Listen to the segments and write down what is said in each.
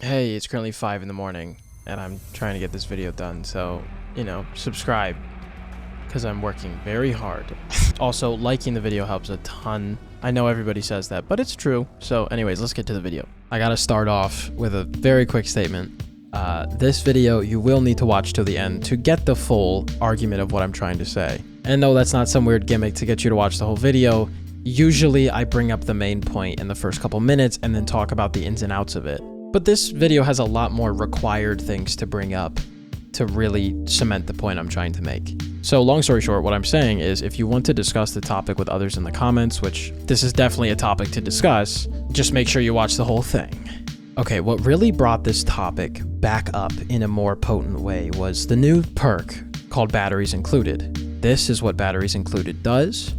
Hey, it's currently 5 in the morning, and I'm trying to get this video done, so, subscribe, because I'm working very hard. Also, liking the video helps a ton. I know everybody says that, but it's true. So anyways, let's get to the video. I gotta start off with a very quick statement. This video, you will need to watch till the end to get the full argument of what I'm trying to say. And no, that's not some weird gimmick to get you to watch the whole video. Usually, I bring up the main point in the first couple minutes and then talk about the ins and outs of it. But this video has a lot more required things to bring up to really cement the point I'm trying to make. So long story short, what I'm saying is if you want to discuss the topic with others in the comments, which this is definitely a topic to discuss, just make sure you watch the whole thing. Okay, what really brought this topic back up in a more potent way was the new perk called Batteries Included. This is what Batteries Included does,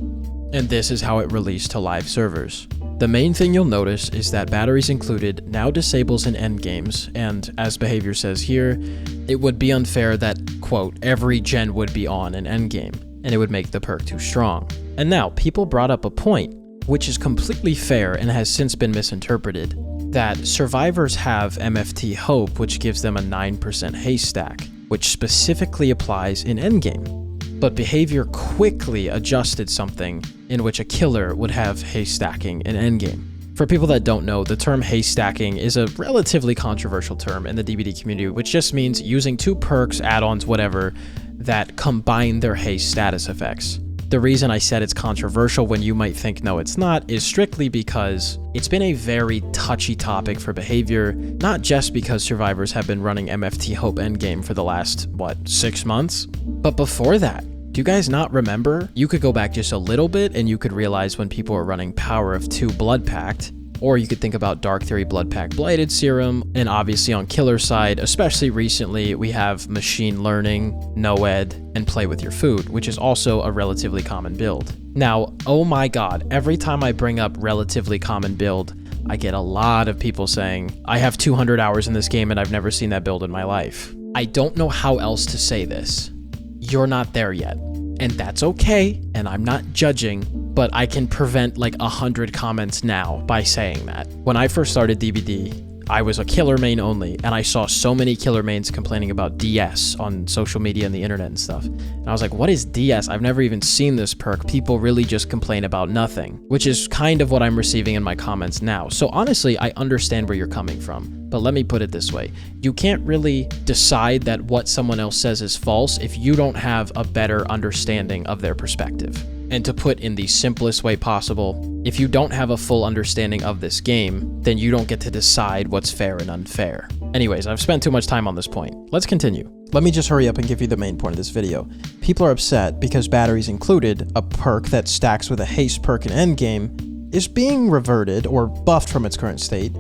and this is how it released to live servers. The main thing you'll notice is that Batteries Included now disables in endgames, and as bhvr says here, it would be unfair that, quote, every gen would be on an endgame, and it would make the perk too strong. And now, people brought up a point, which is completely fair and has since been misinterpreted, that survivors have MFT Hope, which gives them a 9% haste stack, which specifically applies in endgame. But bhvr quickly adjusted something in which a killer would have haste stacking in endgame. For people that don't know, the term haste stacking is a relatively controversial term in the DBD community, which just means using two perks, add-ons, whatever, that combine their haste status effects. The reason I said it's controversial when you might think no it's not is strictly because it's been a very touchy topic for bhvr, not just because survivors have been running MFT Hope endgame for the last, 6 months? But before that, do you guys not remember? You could go back just a little bit and you could realize when people were running Power of 2 Blood Pact, or you could think about Dark Theory Blood Pact Blighted Serum, and obviously on killer side, especially recently, we have Machine Learning, Noed, and Play With Your Food, which is also a relatively common build. Now, oh my god, every time I bring up relatively common build, I get a lot of people saying, I have 200 hours in this game and I've never seen that build in my life. I don't know how else to say this. You're not there yet. And that's okay, and I'm not judging, but I can prevent like 100 comments now by saying that. When I first started DBD, I was a killer main only, and I saw so many killer mains complaining about DS on social media and the internet and stuff. And I was like, what is DS? I've never even seen this perk. People really just complain about nothing, which is kind of what I'm receiving in my comments now. So honestly, I understand where you're coming from. But let me put it this way. You can't really decide that what someone else says is false if you don't have a better understanding of their perspective. And to put in the simplest way possible, if you don't have a full understanding of this game, then you don't get to decide what's fair and unfair. Anyways, I've spent too much time on this point. Let's continue. Let me just hurry up and give you the main point of this video. People are upset because Batteries Included, a perk that stacks with a haste perk in endgame, is being reverted or buffed from its current state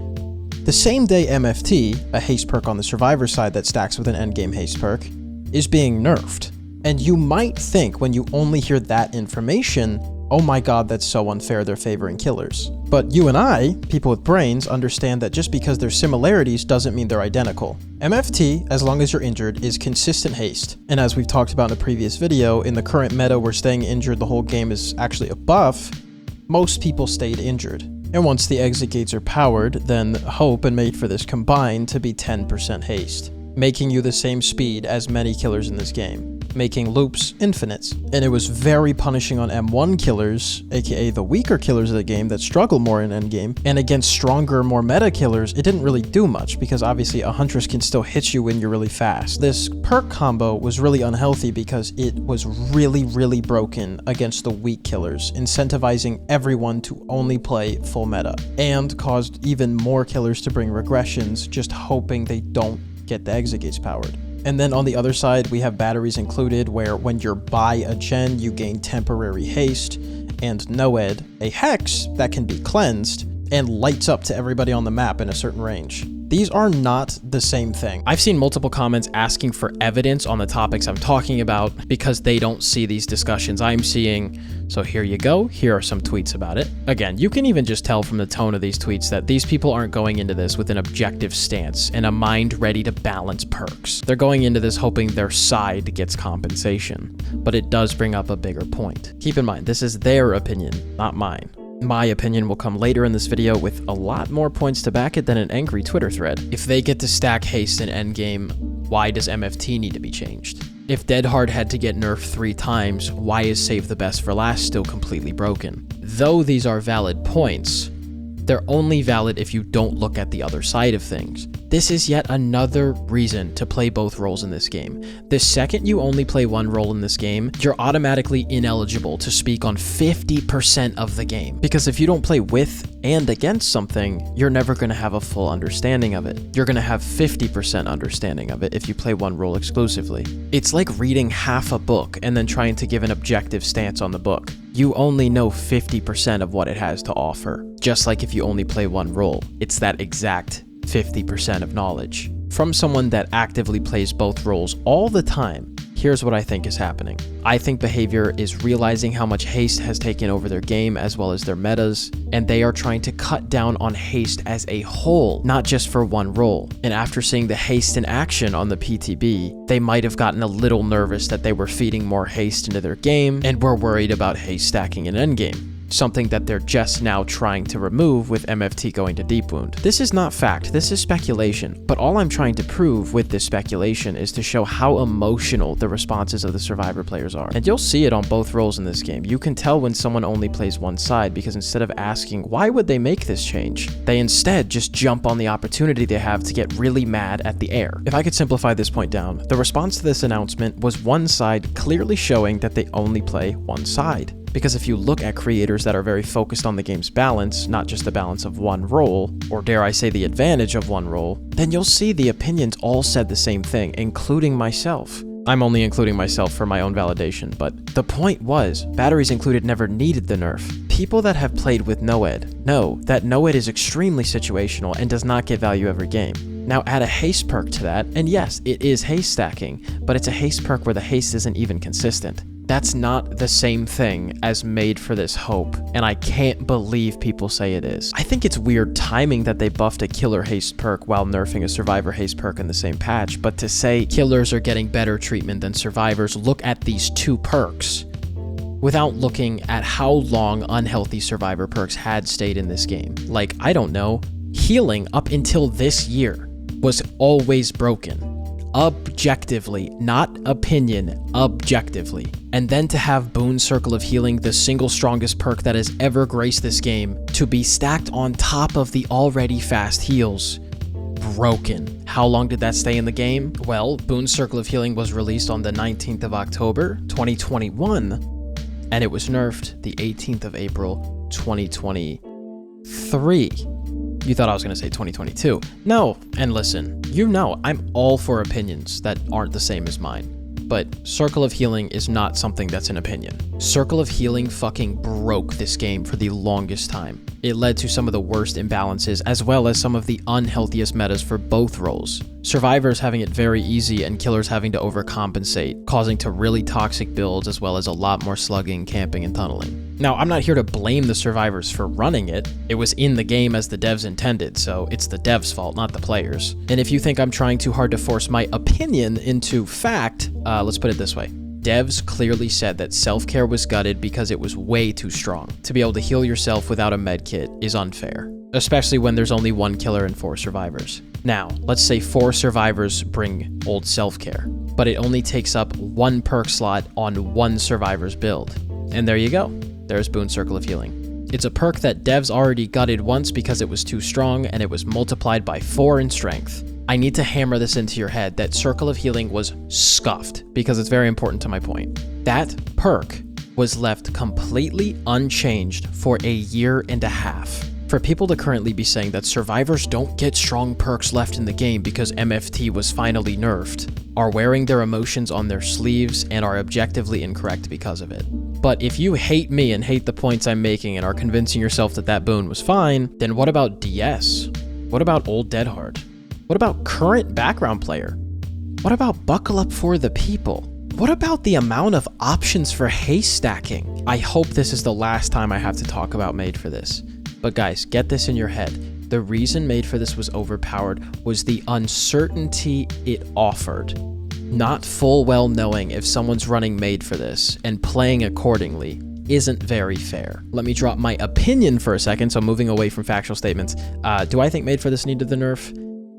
the same day MFT, a haste perk on the survivor side that stacks with an endgame haste perk, is being nerfed. And you might think when you only hear that information, oh my god, that's so unfair, they're favoring killers. But you and I, people with brains, understand that just because there's similarities doesn't mean they're identical. MFT, as long as you're injured, is consistent haste. And as we've talked about in a previous video, in the current meta where staying injured the whole game is actually a buff, most people stayed injured. And once the exit gates are powered, then Hope and Mate for this combine to be 10% haste, making you the same speed as many killers in this game, making loops infinites. And it was very punishing on M1 killers, aka the weaker killers of the game that struggle more in endgame, and against stronger, more meta killers, it didn't really do much because obviously a Huntress can still hit you when you're really fast. This perk combo was really unhealthy because it was really broken against the weak killers, incentivizing everyone to only play full meta, and caused even more killers to bring regressions, just hoping they don't get the exit gates powered. And then on the other side, we have Batteries Included, where when you're by a gen, you gain temporary haste, and Noed, a hex that can be cleansed and lights up to everybody on the map in a certain range. These are not the same thing. I've seen multiple comments asking for evidence on the topics I'm talking about because they don't see these discussions I'm seeing. So here you go. Here are some tweets about it. Again, you can even just tell from the tone of these tweets that these people aren't going into this with an objective stance and a mind ready to balance perks. They're going into this hoping their side gets compensation. But it does bring up a bigger point. Keep in mind, this is their opinion, not mine. My opinion will come later in this video with a lot more points to back it than an angry Twitter thread. If they get to stack haste in endgame, why does MFT need to be changed? If Dead Hard had to get nerfed 3 times, why is Save the Best for Last still completely broken? Though these are valid points, they're only valid if you don't look at the other side of things. This is yet another reason to play both roles in this game. The second you only play one role in this game, you're automatically ineligible to speak on 50% of the game. Because if you don't play with and against something, you're never going to have a full understanding of it. You're going to have 50% understanding of it if you play one role exclusively. It's like reading half a book and then trying to give an objective stance on the book. You only know 50% of what it has to offer. Just like if you only play one role, it's that exact 50% of knowledge. From someone that actively plays both roles all the time, here's what I think is happening. I think bhvr is realizing how much haste has taken over their game as well as their metas, and they are trying to cut down on haste as a whole, not just for one role. And after seeing the haste in action on the PTB, they might have gotten a little nervous that they were feeding more haste into their game and were worried about haste stacking in endgame. Something that they're just now trying to remove with MFT going to Deep Wound. This is not fact, this is speculation, but all I'm trying to prove with this speculation is to show how emotional the responses of the Survivor players are. And you'll see it on both roles in this game. You can tell when someone only plays one side because instead of asking why would they make this change, they instead just jump on the opportunity they have to get really mad at the air. If I could simplify this point down, the response to this announcement was one side clearly showing that they only play one side. Because if you look at creators that are very focused on the game's balance, not just the balance of one role, or dare I say the advantage of one role, then you'll see the opinions all said the same thing, including myself. I'm only including myself for my own validation, but the point was, batteries included never needed the nerf. People that have played with Noed know that Noed is extremely situational and does not get value every game. Now add a haste perk to that, and yes, it is haste stacking, but it's a haste perk where the haste isn't even consistent. That's not the same thing as made for this hope, and I can't believe people say it is. I think it's weird timing that they buffed a killer haste perk while nerfing a survivor haste perk in the same patch, but to say killers are getting better treatment than survivors, look at these 2 perks without looking at how long unhealthy survivor perks had stayed in this game. Like, I don't know, healing up until this year was always broken. Objectively, not opinion, objectively. And then to have Boon Circle of Healing, the single strongest perk that has ever graced this game, to be stacked on top of the already fast heals. Broken. How long did that stay in the game? Well, Boon Circle of Healing was released on the 19th of October, 2021, and it was nerfed the 18th of April, 2023. You thought I was going to say 2022. No, and listen, you know I'm all for opinions that aren't the same as mine. But Circle of Healing is not something that's an opinion. Circle of Healing fucking broke this game for the longest time. It led to some of the worst imbalances as well as some of the unhealthiest metas for both roles. Survivors having it very easy and killers having to overcompensate, causing to really toxic builds as well as a lot more slugging, camping, and tunneling. Now, I'm not here to blame the survivors for running it. It was in the game as the devs intended, so it's the devs' fault, not the players. And if you think I'm trying too hard to force my opinion into fact, let's put it this way. Devs clearly said that self-care was gutted because it was way too strong. To be able to heal yourself without a medkit is unfair, especially when there's only 1 killer and 4 survivors. Now, let's say 4 survivors bring old self-care, but it only takes up 1 perk slot on 1 survivor's build. And there you go. There's Boon Circle of Healing. It's a perk that devs already gutted once because it was too strong and it was multiplied by 4 in strength. I need to hammer this into your head that Circle of Healing was scuffed because it's very important to my point. That perk was left completely unchanged for a year and a half. For people to currently be saying that survivors don't get strong perks left in the game because MFT was finally nerfed, are wearing their emotions on their sleeves and are objectively incorrect because of it. But if you hate me and hate the points I'm making and are convincing yourself that that boon was fine, then what about DS? What about old Dead Hard? What about current background player? What about Buckle Up for the People? What about the amount of options for haste stacking? I hope this is the last time I have to talk about Made for This. But guys, get this in your head. The reason Made for This was overpowered was the uncertainty it offered. Not full well knowing if someone's running Made for This and playing accordingly, isn't very fair. Let me drop my opinion for a second, so moving away from factual statements. Do I think Made for This needed the nerf?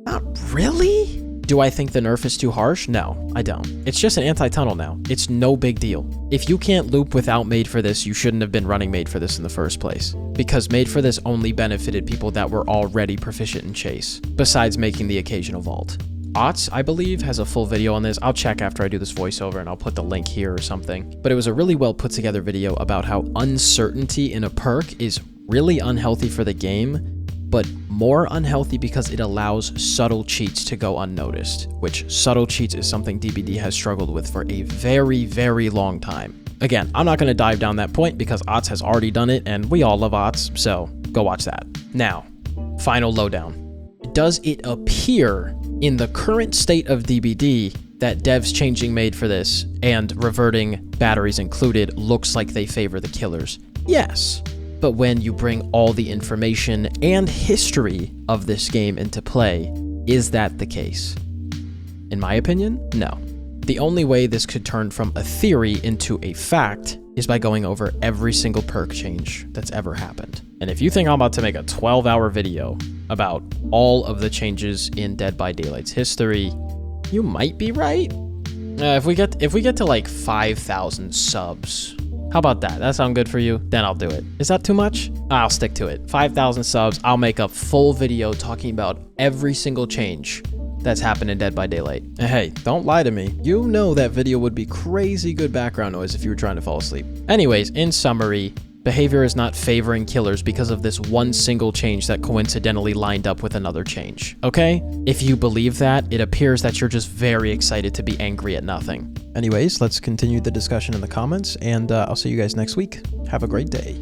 Not really. Do I think the nerf is too harsh? No, I don't. It's just an anti-tunnel now. It's no big deal. If you can't loop without Made for This, you shouldn't have been running Made for This in the first place. Because Made for This only benefited people that were already proficient in Chase, besides making the occasional vault. Otz, I believe, has a full video on this. I'll check after I do this voiceover and I'll put the link here or something. But it was a really well put together video about how uncertainty in a perk is really unhealthy for the game, but more unhealthy because it allows subtle cheats to go unnoticed, which subtle cheats is something DBD has struggled with for a very, very long time. Again, I'm not going to dive down that point because Otz has already done it and we all love Otz, so go watch that. Now, final lowdown. Does it appear in the current state of DBD that devs changing Made for This and reverting batteries included looks like they favor the killers? Yes. But when you bring all the information and history of this game into play, is that the case? In my opinion, no. The only way this could turn from a theory into a fact is by going over every single perk change that's ever happened. And if you think I'm about to make a 12-hour video about all of the changes in Dead by Daylight's history, you might be right. If we get to like 5,000 subs, how about that? That sound good for you? Then I'll do it. Is that too much? I'll stick to it. 5,000 subs, I'll make a full video talking about every single change that's happened in Dead by Daylight. And hey, don't lie to me. You know that video would be crazy good background noise if you were trying to fall asleep. Anyways, in summary, behavior is not favoring killers because of this one single change that coincidentally lined up with another change, okay? If you believe that, it appears that you're just very excited to be angry at nothing. Anyways, let's continue the discussion in the comments, and I'll see you guys next week. Have a great day.